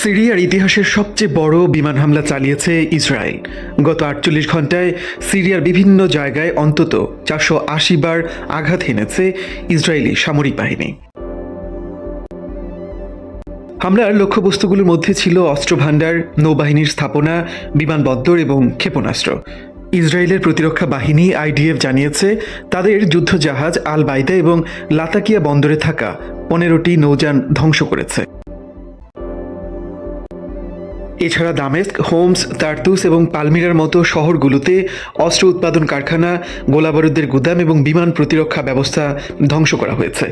সিরিয়ার ইতিহাসের সবচেয়ে বড় বিমান হামলা চালিয়েছে ইসরায়েল। গত ৪৮ ঘন্টায় সিরিয়ার বিভিন্ন জায়গায় অন্তত ৪৮০ বার আঘাত হেনেছে ইসরায়েলি সামরিক বাহিনী। হামলার লক্ষ্যবস্তুগুলোর মধ্যে ছিল অস্ত্রভাণ্ডার, নৌবাহিনীর স্থাপনা, বিমানবন্দর এবং ক্ষেপণাস্ত্র। ইসরায়েলের প্রতিরক্ষা বাহিনী আইডিএফ জানিয়েছে তাদের যুদ্ধজাহাজ আল বাইদা এবং লাতাকিয়া বন্দরে থাকা ১৫টি নৌযান ধ্বংস করেছে। এছাড়া দামেস্ক, হোমস, তার্তুস এবং পালমিরার মতো শহরগুলোতে অস্ত্র উৎপাদন কারখানা, গোলাবারুদের গুদাম এবং বিমান প্রতিরক্ষা ব্যবস্থা ধ্বংস করা হয়েছে।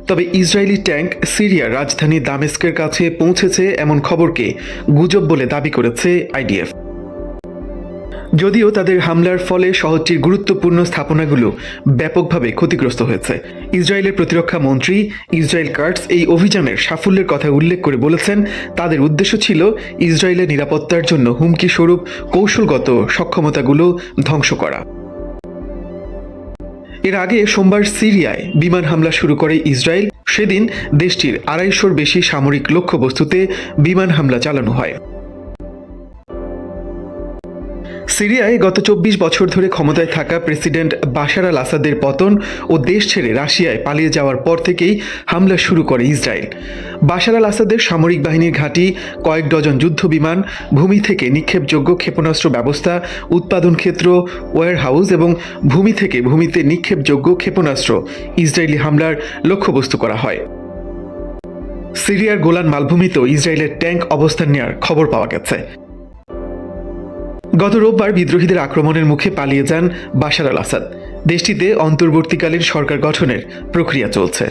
তবে ইসরায়েলি ট্যাঙ্ক সিরিয়ার রাজধানী দামেস্কের কাছে পৌঁছেছে এমন খবরকে গুজব বলে দাবি করেছে আইডিএফ। যদিও তাদের হামলার ফলে শহরটির গুরুত্বপূর্ণ স্থাপনাগুলো ব্যাপকভাবে ক্ষতিগ্রস্ত হয়েছে। ইসরায়েলের প্রতিরক্ষা মন্ত্রী ইসরায়েল কার্টস এই অভিযানের সাফল্যের কথা উল্লেখ করে বলেছেন, তাদের উদ্দেশ্য ছিল ইসরায়েলের নিরাপত্তার জন্য হুমকি স্বরূপ কৌশলগত সক্ষমতাগুলো ধ্বংস করা। এর আগে সোমবার সিরিয়ায় বিমান হামলা শুরু করে ইসরায়েল। সেদিন দেশটির ২৫০'র বেশি সামরিক লক্ষ্যবস্তুতে বিমান হামলা চালানো হয়। সিরিয়ায় গত ২৪ বছর ধরে ক্ষমতায় থাকা প্রেসিডেন্ট বাশার আল আসাদের পতন ও দেশ ছেড়ে রাশিয়ায় পালিয়ে যাওয়ার পর থেকেই হামলা শুরু করে ইসরায়েল। বাশার আল আসাদের সামরিক বাহিনীর ঘাঁটি, কয়েক ডজন যুদ্ধ বিমান, ভূমি থেকে নিক্ষেপযোগ্য ক্ষেপণাস্ত্র ব্যবস্থা, উৎপাদন ক্ষেত্র, ওয়্যারহাউস এবং ভূমি থেকে ভূমিতে নিক্ষেপযোগ্য ক্ষেপণাস্ত্র ইসরায়েলি হামলার লক্ষ্যবস্তু করা হয়। সিরিয়ার গোলান মালভূমিতেও ইসরায়েলের ট্যাঙ্ক অবস্থান নেওয়ার খবর পাওয়া গেছে। গত রোববার বিদ্রোহীদের আক্রমণের মুখে পালিয়ে যান বাশার আল আসাদ। দেশটিতে অন্তর্বর্তীকালীন সরকার গঠনের প্রক্রিয়া চলছে।